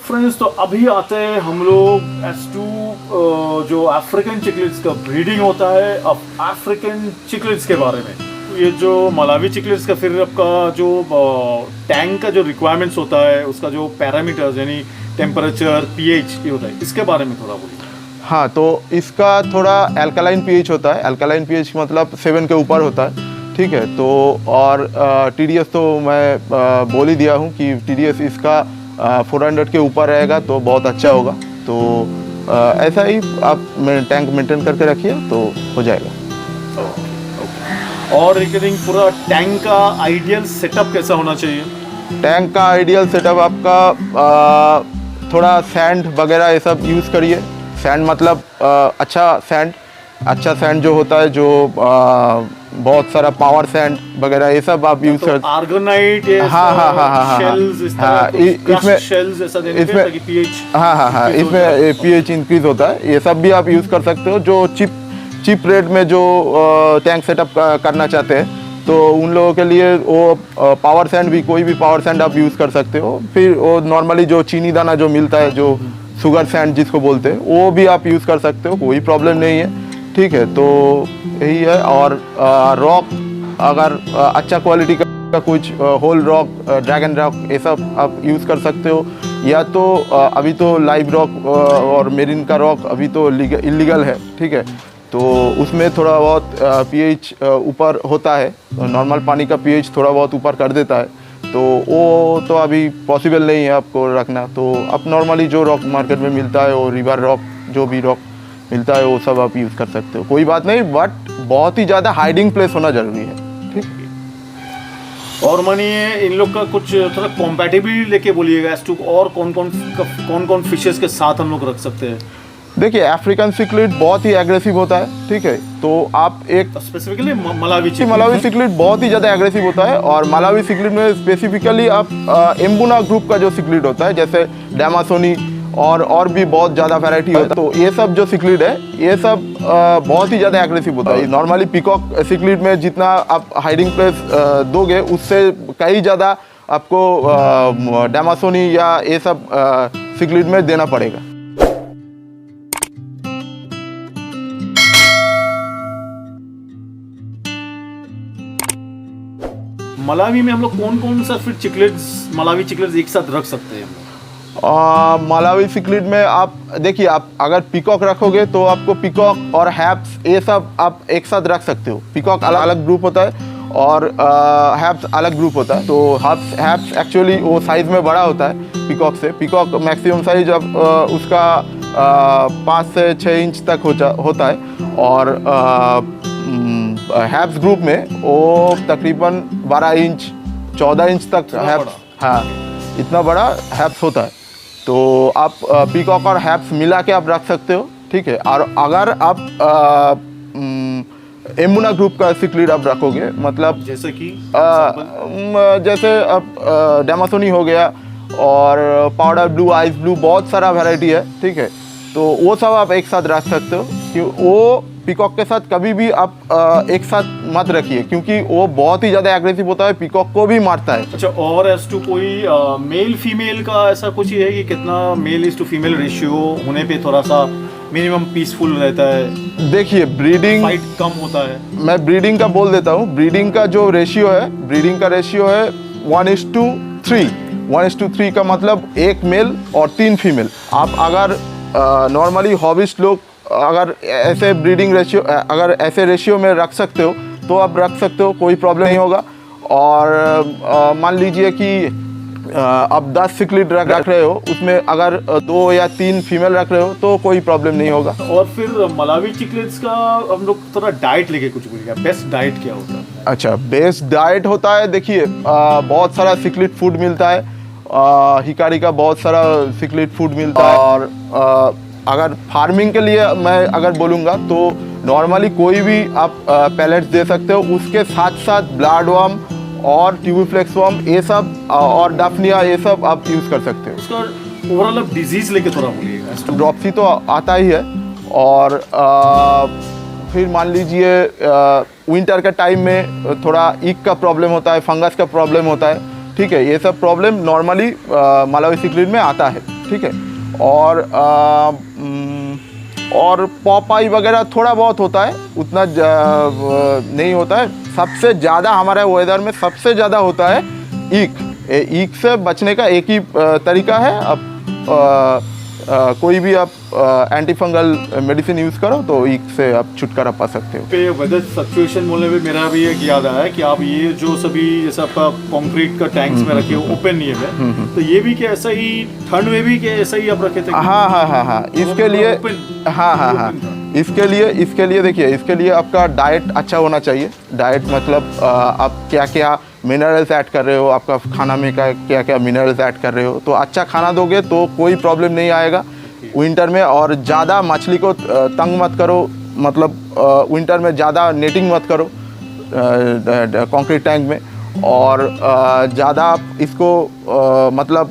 Friends, तो अभी आते हैं हम लोग एस टू जो अफ्रीकन चिकलिड्स का ब्रीडिंग होता है, अब अफ्रीकन चिकलिड्स के बारे में। ये जो मलावी चिकलिड्स का फिर आपका जो टैंक का जो रिक्वायरमेंट्स होता है, उसका जो पैरामीटर्स यानी टेम्परेचर, पीएच ये होता है, इसके बारे में थोड़ा बोलिए। हाँ, तो इसका थोड़ा अल्कलाइन पीएच होता है। अल्कलाइन पीएच मतलब 7 के ऊपर होता है, ठीक है। तो और टीडीएस तो मैं बोल ही दिया हूँ कि टीडीएस इसका 400 के ऊपर रहेगा तो बहुत अच्छा होगा। तो ऐसा ही आप टैंक मेंटेन करके रखिए तो हो जाएगा। और एक थिंग, पूरा टैंक का आइडियल सेटअप कैसा होना चाहिए? टैंक का आइडियल सेटअप आपका थोड़ा सैंड वगैरह ये सब यूज़ करिए। सैंड मतलब अच्छा सैंड जो होता है, जो बहुत सारा पावर सैंड वगैरह ये सब आप यूज़ कर। आर्गोनाइट, शेल्स, इसमें पीएच इंक्रीज होता है, ये सब भी आप यूज़ कर सकते हो। जो चिप रेट में जो टैंक सेटअप करना चाहते हैं तो उन लोगों के लिए वो पावर सैंड भी, कोई भी पावर सैंड आप यूज़ कर सकते हो। फिर वो नॉर्मली जो चीनी दाना जो मिलता है, जो शुगर सैंड जिसको बोलते हैं, वो भी आप यूज़ कर सकते हो, कोई प्रॉब्लम नहीं है, ठीक है। तो यही है। और रॉक अगर अच्छा क्वालिटी का कुछ होल रॉक, ड्रैगन रॉक ये सब आप यूज़ कर सकते हो। या तो अभी तो लाइव रॉक और मेरिन का रॉक अभी तो इलीगल है, ठीक है। तो उसमें थोड़ा बहुत पीएच ऊपर होता है, नॉर्मल पानी का पीएच थोड़ा बहुत ऊपर कर देता है, तो वो तो अभी पॉसिबल नहीं है आपको रखना। तो आप नॉर्मली जो रॉक मार्केट में मिलता है, वो रिवर रॉक, जो भी रॉक मिलता है वो सब आप यूज़ कर सकते हो, कोई बात नहीं। बट बहुत ही ज़्यादा हाइडिंग प्लेस होना ज़रूरी है, ठीक है। और मानिए इन लोग का कुछ थोड़ा कॉम्पैटिबिलिटी लेके बोलिएगा एस टू, और कौन कौन फिशेस के साथ हम लोग रख सकते हैं? देखिए, अफ्रीकन सिक्लिड बहुत ही एग्रेसिव होता है, ठीक है। तो आप एक स्पेसिफिकली मलावी सिक्लिड बहुत ही ज़्यादा एग्रेसिव होता है। और मलावी सिक्लिड में स्पेसिफिकली आप एम्बुना ग्रुप का जो सिक्लिड होता है, जैसे डैमासोनी और भी बहुत ज़्यादा वैरायटी होता है, तो ये सब जो सिक्लिड है ये सब बहुत ही ज़्यादा एग्रेसिव होता है। नॉर्मली पीकॉक सिक्लिड में जितना आप हाइडिंग प्लेस दोगे, उससे कई ज़्यादा आपको डैमासोनी या ये सब सिक्लिड में देना पड़ेगा। मलावी में हम लोग कौन सा फिर मलावी चिकलिड्स एक साथ रख सकते हैं? मलावी सिक्लिड में आप देखिए, आप अगर पीकॉक रखोगे तो आपको पीकॉक और हैप्स ये सब आप एक साथ रख सकते हो। पीकॉक अलग अलग ग्रुप होता है और हैप्स अलग ग्रुप होता है। तो हैप्स एक्चुअली वो साइज़ में बड़ा होता है पीकॉक से। पीकॉक मैक्सिमम साइज अब उसका 5 से 6 इंच तक होता है। और हैप्स ग्रुप में वो तकरीबन 12 इंच 14 इंच तक हैप्स, हाँ, इतना बड़ा हैप्स होता है। तो आप पीकॉक और हैप्स मिला के आप रख सकते हो, ठीक है। और अगर आप एम्बुना ग्रुप का सिक्लिड आप रखोगे, मतलब जैसे कि जैसे अब डैमासोनी हो गया और पाउडर ब्लू, आइस ब्लू, बहुत सारा वैरायटी है, ठीक है। तो वो सब आप एक साथ रख सकते हो कि वो पीकॉक के साथ कभी भी आप एक साथ मत रखिए, क्योंकि वो बहुत ही ज़्यादा एग्रेसिव होता है, पीकॉक को भी मारता है। अच्छा, और एस टू कोई मेल फीमेल का ऐसा कुछ ही है कि कितना male is to female ratio होने पे थोड़ा सा मिनिमम पीसफुल रहता है? देखिए, ब्रीडिंग फाइट कम होता है। मैं ब्रीडिंग का बोल देता हूँ। ब्रीडिंग का जो रेशियो है, ब्रीडिंग का रेशियो है 1:3। 1:3 का मतलब 1 मेल और 3 फीमेल। आप अगर नॉर्मली हॉबिस्ट लोग अगर ऐसे ब्रीडिंग रेशियो, अगर ऐसे रेशियो में रख सकते हो तो आप रख सकते हो, कोई प्रॉब्लम नहीं होगा। और मान लीजिए कि आप 10 सिक्लिड रख रहे हो, उसमें अगर 2 या 3 फीमेल रख रहे हो तो कोई प्रॉब्लम नहीं होगा। और फिर मलावी चिकलिड्स का हम लोग थोड़ा डाइट लेके कुछ बोलिएगा, बेस्ट डाइट क्या होता है? अच्छा, बेस्ट डाइट होता है, देखिए बहुत सारा सिक्लिड फूड मिलता है। हिकारी का बहुत सारा सिक्लिड फूड मिलता है। और अगर फार्मिंग के लिए मैं अगर बोलूँगा तो नॉर्मली कोई भी आप पैलेट्स दे सकते हो, उसके साथ साथ ब्लड वर्म और ट्यूबिफ्लेक्स वर्म ये सब और डाफनिया ये सब आप यूज़ कर सकते हो। उसका ओवरऑल आप डिजीज़ लेके थोड़ा बोलिएगा। ड्रॉपसी तो आता ही है। और फिर मान लीजिए विंटर के टाइम में थोड़ा ईक का प्रॉब्लम होता है, फंगस का प्रॉब्लम होता है, ठीक है। ये सब प्रॉब्लम नॉर्मली मलावी सिक्लिड में आता है। ठीक है। और पॉपाई वगैरह थोड़ा बहुत होता है, उतना नहीं होता है। सबसे ज़्यादा हमारे वेदर में सबसे ज़्यादा होता है ईक से बचने का एक ही तरीका है, अब कोई भी आप एंटी फंगल मेडिसिन यूज़ करो तो ईक से आप छुटकारा पा सकते हो। पे वेदर फ्लक्चुएशन बोलने में मेरा भी एक याद आया कि आप ये जो सभी जैसे आपका कंक्रीट का टैंक्स में रखे हो ओपन नहीं है, तो ये भी क्या ऐसा ही ठंड में भी क्या ऐसा ही आप रखे थे? हाँ, इसके लिए हाँ, इसके लिए देखिए, इसके लिए आपका डाइट अच्छा होना चाहिए। डाइट मतलब आप क्या क्या मिनरल्स ऐड कर रहे हो, आपका खाना में क्या क्या मिनरल्स ऐड कर रहे हो, तो अच्छा खाना दोगे तो कोई प्रॉब्लम नहीं आएगा विंटर में। और ज़्यादा मछली को तंग मत करो, मतलब विंटर में ज़्यादा नेटिंग मत करो कंक्रीट टैंक में, और ज़्यादा आप इसको मतलब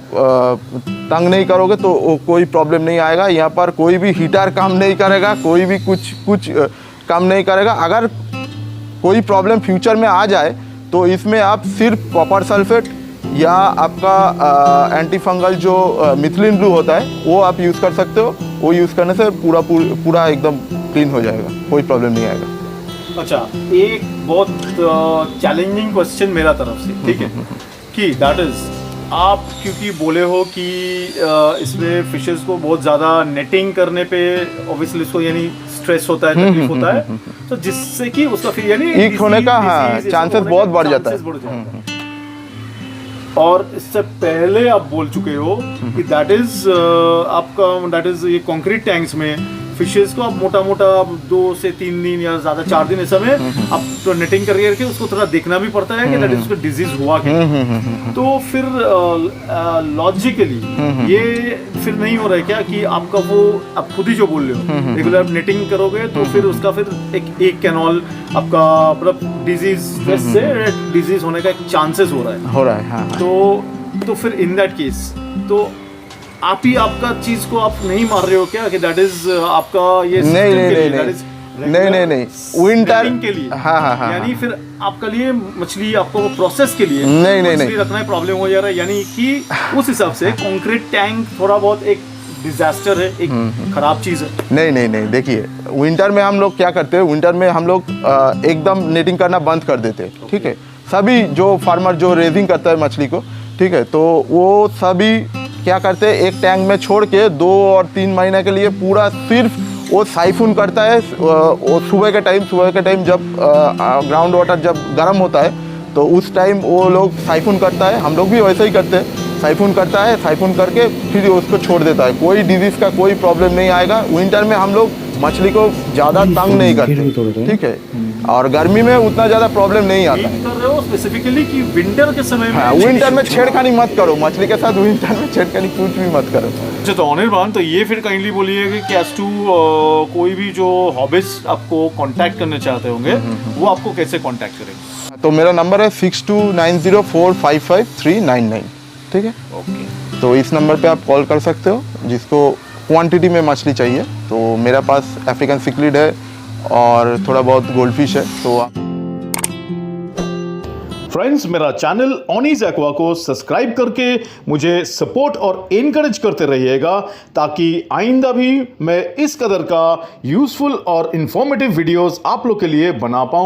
तंग नहीं करोगे तो कोई प्रॉब्लम नहीं आएगा। यहाँ पर कोई भी हीटर काम नहीं करेगा, कोई भी कुछ काम नहीं करेगा। अगर कोई प्रॉब्लम फ्यूचर में आ जाए तो इसमें आप सिर्फ कॉपर सल्फेट या आपका एंटी फंगल जो मिथिलिन ब्लू होता है वो आप यूज़ कर सकते हो। वो यूज़ करने से पूरा एकदम क्लीन हो जाएगा, कोई प्रॉब्लम नहीं आएगा। अच्छा, एक बहुत चैलेंजिंग क्वेश्चन मेरा तरफ से, ठीक है, कि दैट इज आप क्योंकि बोले हो कि इसमें फिशेस को बहुत ज़्यादा नेटिंग करने पे ऑब्वियसली इसको यानी स्ट्रेस होता है, तकलीफ होता है, तो जिससे कि उसका फिर यानी ईक होने का चांसेस बहुत बढ़ जाता है। और इससे पहले आप बोल चुके हो कि दैट इज ये कंक्रीट टैंक्स में फिशेस को आप मोटा 2 से 3 दिन या ज़्यादा 4 दिन ऐसा में आप तो नेटिंग करके रखे, उसको थोड़ा देखना भी पड़ता है कि दैट इज उसको डिजीज हुआ क्या। तो फिर लॉजिकली ये फिर नहीं हो रहा है क्या कि आपका वो आप खुद ही जो बोल रहे हो रेगुलर आप नेटिंग करोगे तो फिर उसका फिर एक कैनॉल आपका मतलब डिजीज से डिजीज होने का एक चांसेस हो रहा है हाँ। तो फिर इन दैट केस तो आप ही आपका चीज को आप नहीं मार रहे हो क्या कि दैट इज आपका ये नहीं विंटर के लिए हाँ यानी फिर आपका लिए मछली आपको प्रोसेस के लिए नहीं रखना प्रॉब्लम हो जा रहा है, यानी कि उस हिसाब से कंक्रीट टैंक थोड़ा बहुत एक डिजास्टर है, एक खराब चीज है। नहीं देखिए, विंटर में हम लोग क्या करते हैं, विंटर में हम लोग एकदम नेटिंग करना बंद कर देते हैं, ठीक है। सभी जो फार्मर जो रेजिंग करता है मछली को, ठीक है, तो वो सभी क्या करते हैं, एक टैंक में छोड़ के 2 और 3 महीने के लिए पूरा सिर्फ वो साइफून करता है। वो सुबह के टाइम जब ग्राउंड वाटर जब गर्म होता है तो उस टाइम वो लोग साइफून करता है। हम लोग भी वैसे ही करते हैं, साइफून करता है, साइफून करके फिर उसको छोड़ देता है। कोई डिजीज़ का कोई प्रॉब्लम नहीं आएगा। विंटर में हम लोग मछली को ज़्यादा तंग नहीं करते, ठीक है, और गर्मी में उतना ज़्यादा प्रॉब्लम नहीं आता है। कर रहे हो स्पेसिफिकली कि विंटर के समय में? हाँ, विंटर में छेड़खानी मत करो मछली के साथ, विंटर में छेड़खानी कुछ भी मत करो। अच्छा, तो अनिर्बान, तो ये फिर काइंडली बोलिए कि एज टू कोई भी जो हॉबिस्ट आपको कांटेक्ट करना चाहते होंगे वो आपको कैसे कांटेक्ट करेंगे? तो मेरा नंबर है 6290455399, ठीक है। ओके, तो इस नंबर पे आप कॉल कर सकते हो। जिसको क्वांटिटी में मछली चाहिए तो मेरा पास अफ्रीकन सिक्लिड है और थोड़ा बहुत गोल्ड फिश है। तो फ्रेंड्स, मेरा चैनल ऑनीज एक्वा को सब्सक्राइब करके मुझे सपोर्ट और एनकरेज करते रहिएगा ताकि आइंदा भी मैं इस कदर का यूजफुल और इंफॉर्मेटिव वीडियोस आप लोग के लिए बना पाऊँ।